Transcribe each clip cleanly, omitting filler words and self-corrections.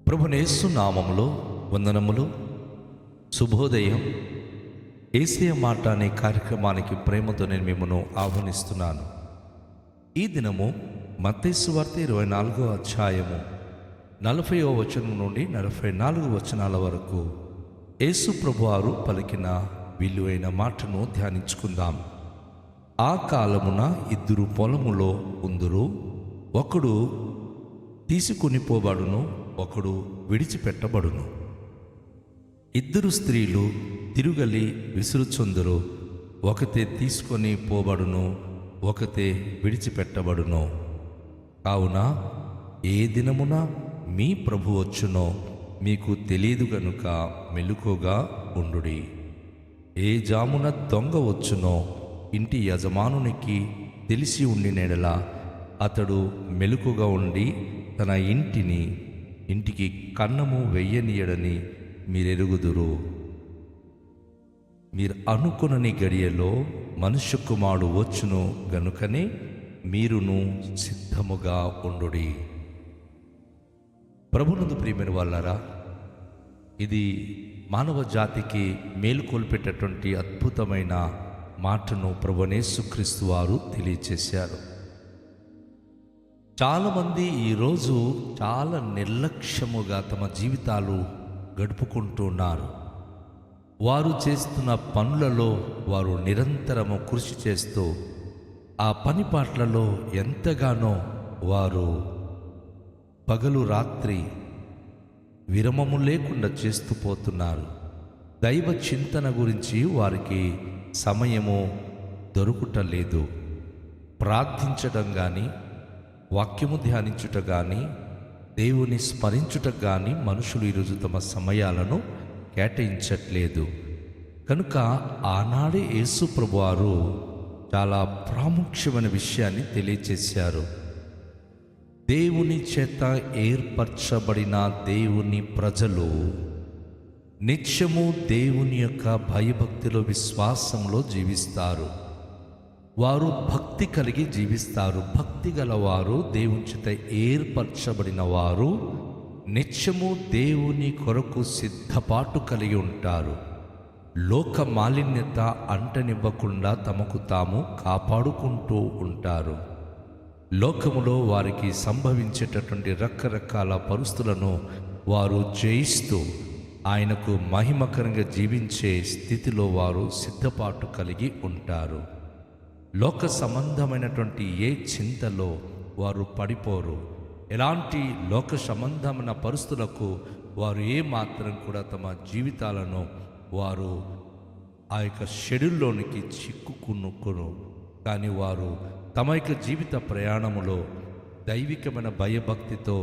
ప్రభువైన యేసు నామములో వందనములు. శుభోదయం. యేసయ్య మాట అనే కార్యక్రమానికి ప్రేమతో నేను మిమ్మల్ని ఆహ్వానిస్తున్నాను. ఈ దినము మత్తయి సువార్త 24వ అధ్యాయము 40వ వచనం నుండి 44 వచనాల వరకు యేసు ప్రభువారు పలికిన విలువైన మాటను ధ్యానించుకుందాం. ఆ కాలమున ఇద్దరు పొలములో ఉందురు, ఒకడు తీసుకొని పోబడును, ఒకడు విడిచిపెట్టబడును. ఇద్దరు స్త్రీలు తిరుగలి విసురుచుందురు, ఒకతే తీసుకొని పోబడును, ఒకతే విడిచిపెట్టబడును. కావున ఏ దినమున మీ ప్రభు వచ్చునో మీకు తెలియదు గనుక మెలకువగా ఉండుడి. ఏ జామున దొంగ వచ్చునో ఇంటి యజమానునికి తెలిసి ఉండినెడల అతడు మెలకుగా ఉండి తన ఇంటికి కన్నము వెయ్యనీయడని మీరెరుగుదురు. మీరు అనుకొనని గడియలో మనుష్య కుమారుడు వచ్చును గనుకనే మీరును సిద్ధముగా ఉండుడి. ప్రభునందు ప్రియమైన వాళ్ళారా, ఇది మానవ జాతికి మేలుకొల్పేటటువంటి అద్భుతమైన మాటను ప్రభువైన యేసుక్రీస్తు వారు తెలియచేశారు. చాలామంది ఈరోజు చాలా నిర్లక్ష్యముగా తమ జీవితాలు గడుపుకుంటున్నారు. వారు చేస్తున్న పనులలో వారు నిరంతరము కృషి చేస్తూ ఆ పని పాటలలో ఎంతగానో వారు పగలు రాత్రి విరమము లేకుండా చేస్తూ పోతున్నారు. దైవ చింతన గురించి వారికి సమయము దొరుకుటలేదు. ప్రార్థించడం కానీ, వాక్యము ధ్యానించుట కానీ, దేవుని స్మరించుట కానీ మనుషులు ఈరోజు తమ సమయాలను కేటాయించట్లేదు. కనుక ఆనాడే యేసు ప్రభువారు చాలా ప్రాముఖ్యమైన విషయాన్ని తెలియచేశారు. దేవుని చేత ఏర్పరచబడిన దేవుని ప్రజలు నిత్యము దేవుని యొక్క భయభక్తిలో విశ్వాసంలో జీవిస్తారు. వారు భక్తి కలిగి జీవిస్తారు. భక్తి గలవారు, దేవుని చేత ఏర్పరచబడిన వారు నిత్యము దేవుని కొరకు సిద్ధపాటు కలిగి ఉంటారు. లోక మాలిన్యత అంటనివ్వకుండా తమకు తాము కాపాడుకుంటూ ఉంటారు. లోకములో వారికి సంభవించేటటువంటి రకరకాల పరిస్థితులను వారు జయిస్తూ ఆయనకు మహిమకరంగా జీవించే స్థితిలో వారు సిద్ధపాటు కలిగి ఉంటారు. లోక సంబంధమైనటువంటి ఏ చింతలో వారు పడిపోరు. ఎలాంటి లోక సంబంధమైన పరిస్థితులకు వారు ఏ మాత్రం కూడా తమ జీవితాలను వారు ఆ యొక్క షెడ్యూల్లోనికి చిక్కుకునుకును. కానీ వారు తమ యొక్క జీవిత ప్రయాణములో దైవికమైన భయభక్తితో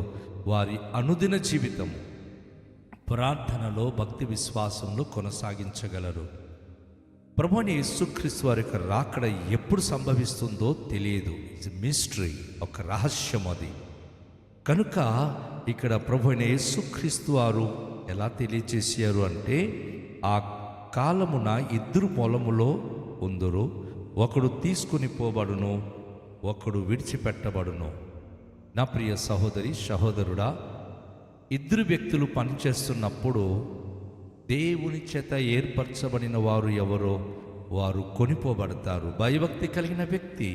వారి అనుదిన జీవితము ప్రార్థనలో, భక్తి విశ్వాసంలో కొనసాగించగలరు. ప్రభువైన యేసుక్రీస్తు వారి యొక్క రాకడ ఎప్పుడు సంభవిస్తుందో తెలియదు. ఇట్స్ మిస్టరీ, ఒక రహస్యం అది. కనుక ఇక్కడ ప్రభువైన యేసుక్రీస్తు వారు ఎలా తెలియచేశారు అంటే, ఆ కాలమున ఇద్దరు పొలములో ఉందురు, ఒకడు తీసుకుని పోబడును, ఒకడు విడిచిపెట్టబడును. నా ప్రియ సహోదరి సహోదరుడా, ఇద్దరు వ్యక్తులు పనిచేస్తున్నప్పుడు దేవుని చేత ఏర్పరచబడిన వారు ఎవరో వారు కొనిపోబడతారు. భయభక్తి కలిగిన వ్యక్తి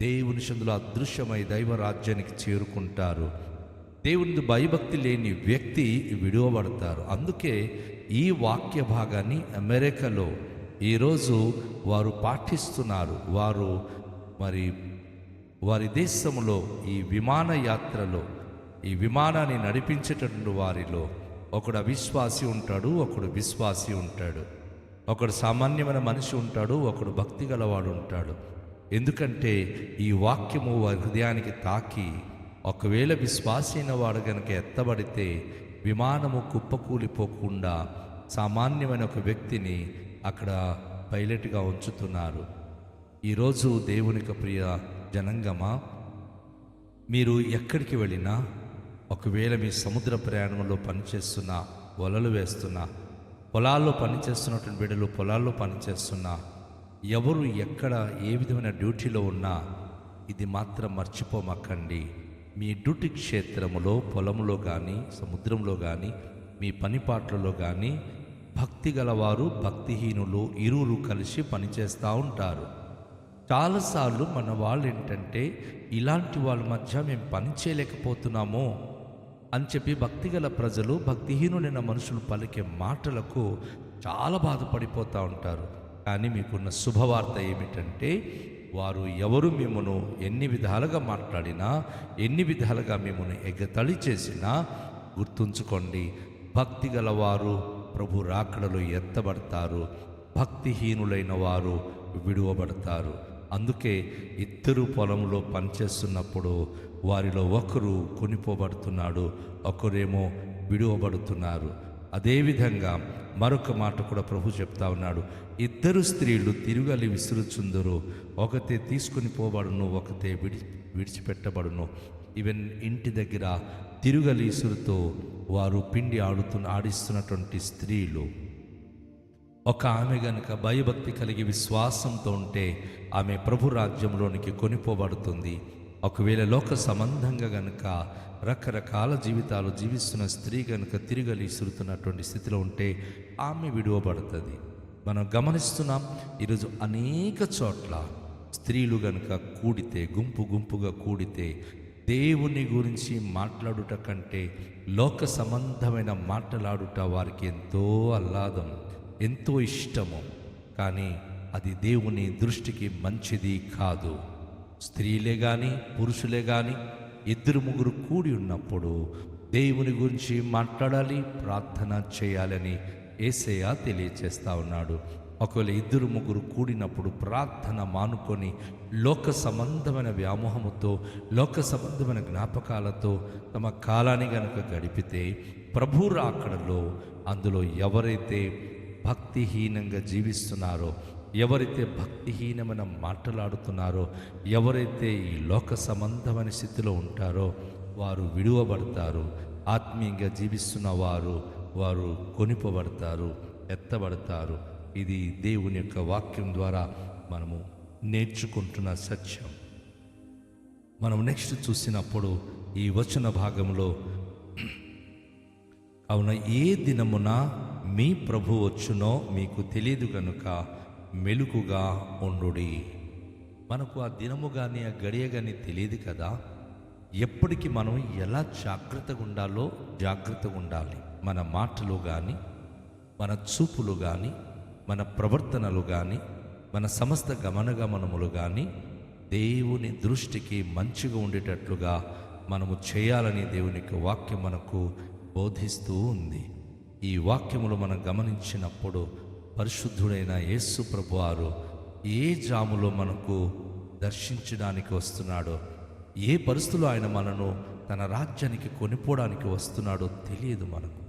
దేవుని సందులో అదృశ్యమై దైవ రాజ్యానికి చేరుకుంటారు. దేవుని భయభక్తి లేని వ్యక్తి విడువబడతారు. అందుకే ఈ వాక్య భాగాన్ని అమెరికాలో ఈరోజు వారు పాటిస్తున్నారు. వారు వారి దేశంలో ఈ విమానయాత్రలో ఈ విమానాన్ని నడిపించేటటువంటి వారిలో ఒకడు అవిశ్వాసి ఉంటాడు, ఒకడు విశ్వాసి ఉంటాడు. ఒకడు సామాన్యమైన మనిషి ఉంటాడు, ఒకడు భక్తి గలవాడు ఉంటాడు. ఎందుకంటే ఈ వాక్యము వారి హృదయానికి తాకి ఒకవేళ విశ్వాసి అయిన వాడు కనుక ఎత్తబడితే విమానము కుప్పకూలిపోకుండా సామాన్యమైన ఒక వ్యక్తిని అక్కడ పైలట్గా ఉంచుతున్నారు. ఈరోజు దేవునికి ప్రియ జనంగమా, మీరు ఎక్కడికి వెళ్ళినా, ఒకవేళ మీ సముద్ర ప్రయాణంలో పనిచేస్తున్నా, వలలు వేస్తున్నా, పొలాల్లో పనిచేస్తున్నటువంటి బిడ్డలు పొలాల్లో పనిచేస్తున్నా, ఎవరు ఎక్కడ ఏ విధమైన డ్యూటీలో ఉన్నా ఇది మాత్రం మర్చిపోమక్కండి. మీ డ్యూటీ క్షేత్రములో, పొలములో కానీ, సముద్రంలో కానీ, మీ పనిపాట్లలో కానీ భక్తి గలవారు, భక్తిహీనులు ఇరువురు కలిసి పనిచేస్తూ ఉంటారు. చాలాసార్లు మన వాళ్ళు ఏంటంటే, ఇలాంటి వాళ్ళ మధ్య మేము పని చేయలేకపోతున్నామో అని చెప్పి భక్తిగల ప్రజలు, భక్తిహీనులైన మనుషులు పలికే మాటలకు చాలా బాధపడిపోతూ ఉంటారు. కానీ మీకున్న శుభవార్త ఏమిటంటే, వారు ఎవరు మిమ్మను ఎన్ని విధాలుగా మాట్లాడినా, ఎన్ని విధాలుగా మిమ్మల్ని ఎగతళి చేసినా గుర్తుంచుకోండి, భక్తి గలవారు ప్రభు రాకడలో ఎత్తబడతారు, భక్తిహీనులైన వారు విడువబడతారు. అందుకే ఇద్దరు పొలంలో పనిచేస్తున్నప్పుడు వారిలో ఒకరు కొనిపోబడుతున్నాడు, ఒకరేమో విడువబడుతున్నారు. అదేవిధంగా మరొక మాట కూడా ప్రభు చెప్తా ఉన్నాడు, ఇద్దరు స్త్రీలు తిరుగలి విసురుచుందురు, ఒకతే తీసుకుని పోబడును, ఒకతే విడిచిపెట్టబడును. ఈవెన్ ఇంటి దగ్గర తిరుగలి ఇసురుతో వారు పిండి ఆడిస్తున్నటువంటి స్త్రీలు, ఒక ఆమె గనుక భయభక్తి కలిగి విశ్వాసంతో ఉంటే ఆమె ప్రభు రాజ్యంలోనికి కొనిపోబడుతుంది. ఒకవేళ లోక సంబంధంగా గనుక రకరకాల జీవితాలు జీవిస్తున్న స్త్రీ గనుక తిరిగలి ఇసురుతున్నటువంటి స్థితిలో ఉంటే ఆమె విడువబడుతుంది. మనం గమనిస్తున్నాం, ఈరోజు అనేక చోట్ల స్త్రీలు గనుక కూడితే, గుంపుగా కూడితే, దేవుని గురించి మాట్లాడుట కంటే లోక సంబంధమైన మాట్లాడుట వారికి ఎంతో ఆహ్లాదం, ఎంతో ఇష్టము. కానీ అది దేవుని దృష్టికి మంచిది కాదు. స్త్రీలే కానీ పురుషులే కానీ ఇద్దరు ముగ్గురు కూడి ఉన్నప్పుడు దేవుని గురించి మాట్లాడాలి, ప్రార్థన చేయాలని యేసయ్య తెలియచేస్తా ఉన్నాడు. ఒకవేళ ఇద్దరు ముగ్గురు కూడినప్పుడు ప్రార్థన మానుకొని లోక సంబంధమైన వ్యామోహముతో, లోక సంబంధమైన జ్ఞాపకాలతో తమ కాలాన్ని గనుక గడిపితే ప్రభు రాకడలో అందులో ఎవరైతే భక్తిహీనంగా జీవిస్తున్నారో, ఎవరైతే భక్తిహీనమైన మాట్లాడుతున్నారో, ఎవరైతే ఈ లోక సంబంధమైన స్థితిలో ఉంటారో వారు విడువబడతారు. ఆత్మీయంగా జీవిస్తున్న వారు కొనిపోబడతారు, ఎత్తబడతారు. ఇది దేవుని యొక్క వాక్యం ద్వారా మనము నేర్చుకుంటున్న సత్యం. మనం నెక్స్ట్ చూసినప్పుడు ఈ వచన భాగంలో, అవున ఏ దినమున మీ ప్రభు వచ్చునో మీకు తెలియదు కనుక మెలుకుగా ఉండుడి. మనకు ఆ దినము కానీ ఆ గడియ కానీ తెలియదు కదా. ఎప్పటికీ మనం ఎలా జాగ్రత్తగా ఉండాలో జాగ్రత్తగా ఉండాలి. మన మాటలు కానీ, మన చూపులు కానీ, మన ప్రవర్తనలు కానీ, మన సమస్త గమనములు కానీ దేవుని దృష్టికి మంచిగా ఉండేటట్లుగా మనము చేయాలని దేవుని యొక్క వాక్యం మనకు బోధిస్తూ ఉంది. ఈ వాక్యములు మనం గమనించినప్పుడు పరిశుద్ధుడైన యేసు ప్రభువారు ఏ జాములో మనకు దర్శించడానికి వస్తున్నాడో, ఏ పరిస్థితుల్లో ఆయన మనను తన రాజ్యానికి కొనిపోవడానికి వస్తున్నాడో తెలియదు మనకు.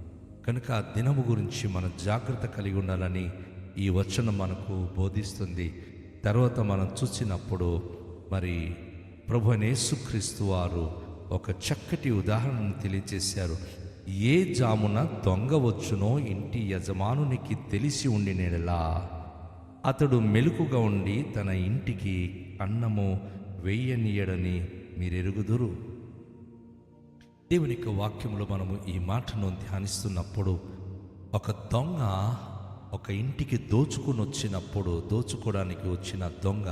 కనుక ఆ దినము గురించి మనం జాగ్రత్త కలిగి ఉండాలని ఈ వచనం మనకు బోధిస్తుంది. తర్వాత మనం చూసినప్పుడు మరి ప్రభువైన యేసుక్రీస్తు వారు ఒక చక్కటి ఉదాహరణను తెలియజేశారు. ఏ జామున దొంగ వచ్చునో ఇంటి యజమానునికి తెలిసి ఉండినలా అతడు మెలకుగా ఉండి తన ఇంటికి అన్నము వేయనీయడని మీరెరుగుదురు. దేవుని యొక్క వాక్యంలో మనము ఈ మాటను ధ్యానిస్తున్నప్పుడు, ఒక దొంగ ఒక ఇంటికి దోచుకోవడానికి వచ్చిన దొంగ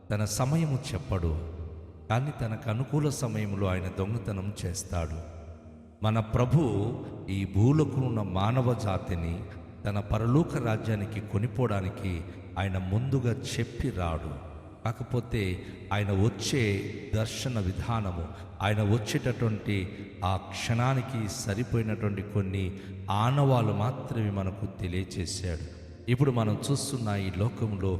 తన సమయము చెప్పడు, కానీ తనకు అనుకూల సమయంలో ఆయన దొంగతనం చేస్తాడు. మన ప్రభు ఈ భూలోకమున్న మానవ జాతిని తన పరలోక రాజ్యానికి కొనిపోవడానికి ఆయన ముందుగా చెప్పి రాడు. కాకపోతే ఆయన వచ్చే దర్శన విధానము, ఆయన వచ్చేటటువంటి ఆ క్షణానికి సరిపోయినటువంటి కొన్ని ఆనవాలు మాత్రమే మనకు తెలియచేశాడు. ఇప్పుడు మనం చూస్తున్న ఈ లోకంలో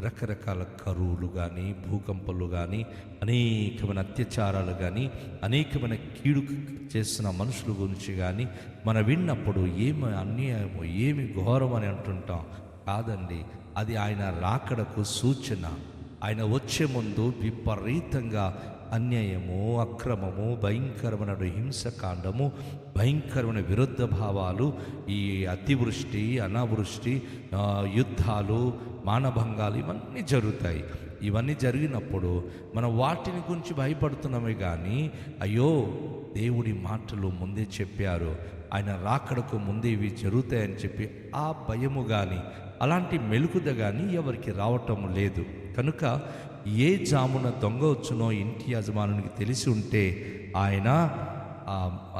రకరకాల కరువులు కానీ, భూకంపాలు కానీ, అనేకమైన అత్యాచారాలు కానీ, అనేకమైన కీడు చేస్తున్న మనుషుల గురించి కానీ మనం విన్నప్పుడు ఏమి అన్యాయము, ఏమి ఘోరం అని అంటుంటాం. కాదండి, అది ఆయన రాకడకు సూచన. ఆయన వచ్చే ముందు విపరీతంగా అన్యాయము, అక్రమము, భయంకరమైన హింసకాండము, భయంకరమైన విరుద్ధ భావాలు, ఈ అతివృష్టి, అనావృష్టి, యుద్ధాలు, మానభంగాలు ఇవన్నీ జరుగుతాయి. ఇవన్నీ జరిగినప్పుడు మనం వాటిని గురించి భయపడుతున్నామే కానీ, అయ్యో దేవుడి మాటలు ముందే చెప్పారు, ఆయన రాకడకు ముందే ఇవి జరుగుతాయని చెప్పి ఆ భయము కానీ అలాంటి మెలకుద కానీ ఎవరికి రావటం లేదు. కనుక ఏ జామున దొంగ వచ్చునో ఇంటి యజమానునికి తెలిసి ఉంటే ఆయన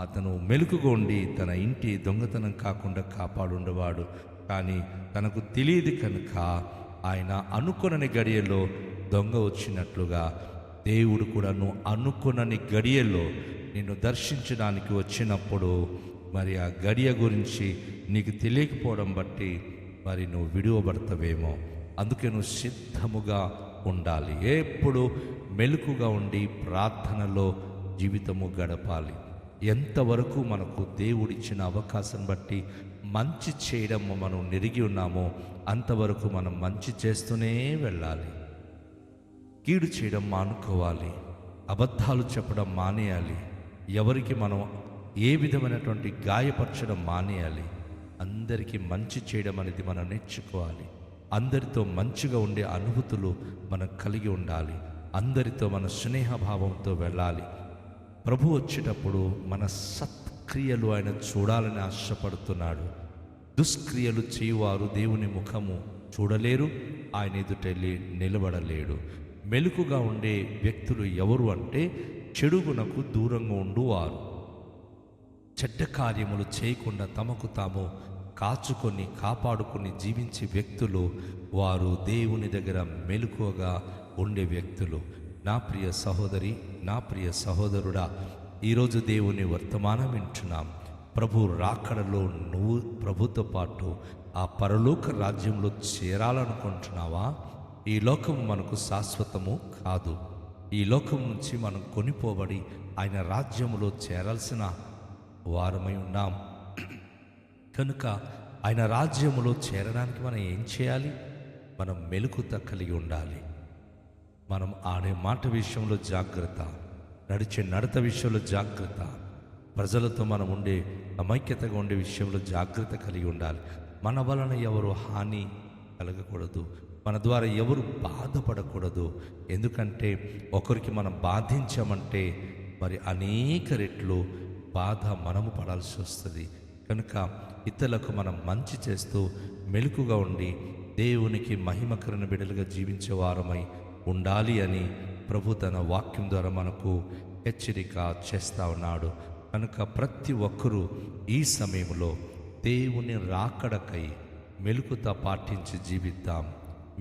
అతను మెలకుగా ఉండి తన ఇంటి దొంగతనం కాకుండా కాపాడుండేవాడు. కానీ తనకు తెలియదు కనుక ఆయన అనుకొనని గడియలో దొంగ వచ్చినట్లుగా దేవుడు కూడా నువ్వు అనుకొనని గడియలో నిన్ను దర్శించడానికి వచ్చినప్పుడు మరి ఆ గడియ గురించి నీకు తెలియకపోవడం బట్టి మరి నువ్వు విడువబడతావేమో. అందుకే నువ్వు సిద్ధముగా ఉండాలి. ఎప్పుడు మెలకుగా ఉండి ప్రార్థనలో జీవితము గడపాలి. ఎంతవరకు మనకు దేవుడిచ్చిన అవకాశం బట్టి మంచి చేయడం మనం నెరిగి ఉన్నామో అంతవరకు మనం మంచి చేస్తూనే వెళ్ళాలి. కీడు చేయడం మానుకోవాలి. అబద్ధాలు చెప్పడం మానేయాలి. ఎవరికి మనం ఏ విధమైనటువంటి గాయపరచడం మానేయాలి. అందరికీ మంచి చేయడం అనేది మనం నేర్చుకోవాలి. అందరితో మంచిగా ఉండే అనుభూతులు మనం కలిగి ఉండాలి. అందరితో మన స్నేహభావంతో వెళ్ళాలి. ప్రభు వచ్చేటప్పుడు మన సత్క్రియలు ఆయన చూడాలని ఆశపడుతున్నాడు. దుష్క్రియలు చేయువారు దేవుని ముఖము చూడలేరు, ఆయన ఎదుటెళ్ళి నిలబడలేడు. మెలకుగా ఉండే వ్యక్తులు ఎవరు అంటే చెడుగునకు దూరంగా ఉండువారు, చెడ్డ కార్యములు చేయకుండా తమకు తాము కాచుకొని కాపాడుకొని జీవించే వ్యక్తులు, వారు దేవుని దగ్గర మెలకువగా ఉండే వ్యక్తులు. నా ప్రియ సహోదరి, నా ప్రియ సహోదరుడా, ఈరోజు దేవుని వర్తమానం వింటున్నాం. ప్రభు రాకడలో నువ్వు ప్రభుతో పాటు ఆ పరలోక రాజ్యంలో చేరాలనుకుంటున్నావా? ఈ లోకం మనకు శాశ్వతము కాదు. ఈ లోకం నుంచి మనం కొనిపోబడి ఆయన రాజ్యములో చేరాల్సిన వారమై ఉన్నాం. కనుక ఆయన రాజ్యములో చేరడానికి మనం ఏం చేయాలి? మనం మెలకుత కలిగి ఉండాలి. మనం ఆడే మాట విషయంలో జాగ్రత్త, నడిచే నడత విషయంలో జాగ్రత్త, ప్రజలతో మనం ఉండే సమైక్యతగా ఉండే విషయంలో జాగ్రత్త కలిగి ఉండాలి. మన వలన ఎవరు హాని కలగకూడదు, మన ద్వారా ఎవరు బాధపడకూడదు. ఎందుకంటే ఒకరికి మనం బాధించామంటే మరి అనేక రెట్లు బాధ మనము పడాల్సి వస్తుంది. కనుక ఇతరులకు మనం మంచి చేస్తూ మెలకుగా ఉండి దేవునికి మహిమకరణ బిడ్డలుగా జీవించే వారమై ఉండాలి అని ప్రభు తన వాక్యం ద్వారా మనకు హెచ్చరిక చేస్తూ ఉన్నాడు. కనుక ప్రతి ఒక్కరూ ఈ సమయంలో దేవుని రాకడకై మెలకుత పాటించి జీవిద్దాం.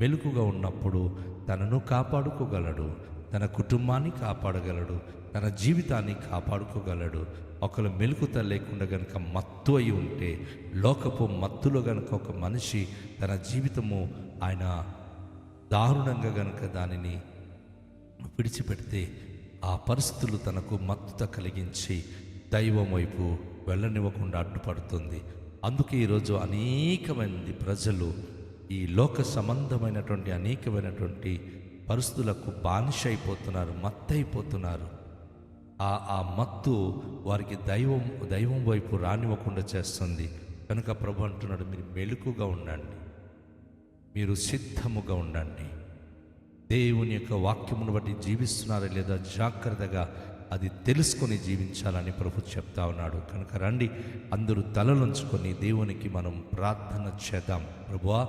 మెలకుగా ఉన్నప్పుడు తనను కాపాడుకోగలడు, తన కుటుంబాన్ని కాపాడగలడు, తన జీవితాన్ని కాపాడుకోగలడు. ఒకరు మెలకుత లేకుండా గనుక మత్తు అయి ఉంటే, లోకపు మత్తులో గనుక ఒక మనిషి తన జీవితము ఆయన దారుణంగా గనుక దానిని విడిచిపెడితే ఆ పరిస్థితులు తనకు మత్తుత కలిగించి దైవం వైపు వెళ్ళనివ్వకుండా అడ్డుపడుతుంది. అందుకే ఈరోజు అనేక మంది ప్రజలు ఈ లోక సంబంధమైనటువంటి అనేకమైనటువంటి పరిస్థితులకు బానిస అయిపోతున్నారు, మత్తయిపోతున్నారు. ఆ మత్తు వారికి దైవం వైపు రానివ్వకుండా చేస్తుంది. కనుక ప్రభు అంటున్నాడు, మీరు మెలకుగా ఉండండి, మీరు సిద్ధముగా ఉండండి. దేవుని యొక్క వాక్యమును బట్టి జీవిస్తున్నారా లేదా జాగ్రత్తగా అది తెలుసుకొని జీవించాలని ప్రభు చెప్తా ఉన్నాడు. కనుక రండి, అందరూ తలలుంచుకొని దేవునికి మనం ప్రార్థన చేద్దాం. ప్రభువా,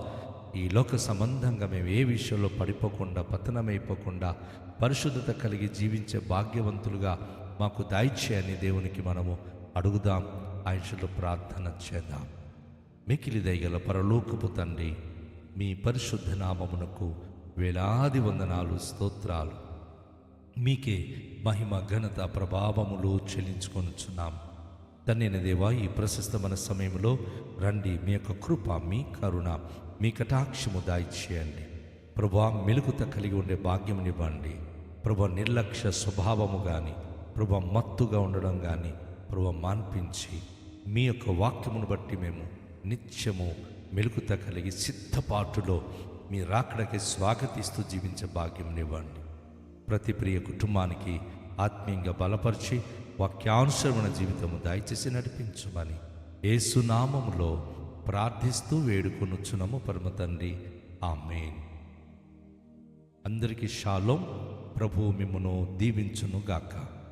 ఈ లోక సంబంధంగా మేము ఏ విషయంలో పడిపోకుండా పతనమైపోకుండా పరిశుద్ధత కలిగి జీవించే భాగ్యవంతులుగా మాకు దయచేయని దేవునికి మనము అడుగుదాం. ఆయనలో ప్రార్థన చేద్దాం. మికిలి దయగల పరలోకపు తండ్రి, మీ పరిశుద్ధ నామమునకు వేలాది వందనాలు, స్తోత్రాలు. మీకే మహిమ ఘనత ప్రభావములు చెల్లించుకొనుచున్నాం. ధన్యన దేవా, ఈ ప్రశస్తమైన సమయంలో రండి, మీ యొక్క కృప, మీ కరుణ, మీ కటాక్షము దయచేయండి. ప్రభా, మెలకుత కలిగి ఉండే భాగ్యమునివ్వండి. ప్రభా, నిర్లక్ష్య స్వభావము కానీ, ప్రభా మత్తుగా ఉండడం కానీ ప్రభా మాన్పించి, మీ యొక్క వాక్యమును బట్టి మేము నిత్యము మెలకుత కలిగి సిద్ధపాటులో మీ రాకడకి స్వాగతిస్తూ జీవించే భాగ్యమునివ్వండి. ప్రతి ప్రియ కుటుంబానికి ఆత్మీయంగా బలపరిచి వాక్యానుసరమైన జీవితము దయచేసి నడిపించమని యేసు నామములో ప్రార్థిస్తూ వేడుకొనుచున్నాము పరమ తండ్రి. ఆమేన్. అందరికీ షాలోం. ప్రభువు మిమ్మును దీవించును గాక.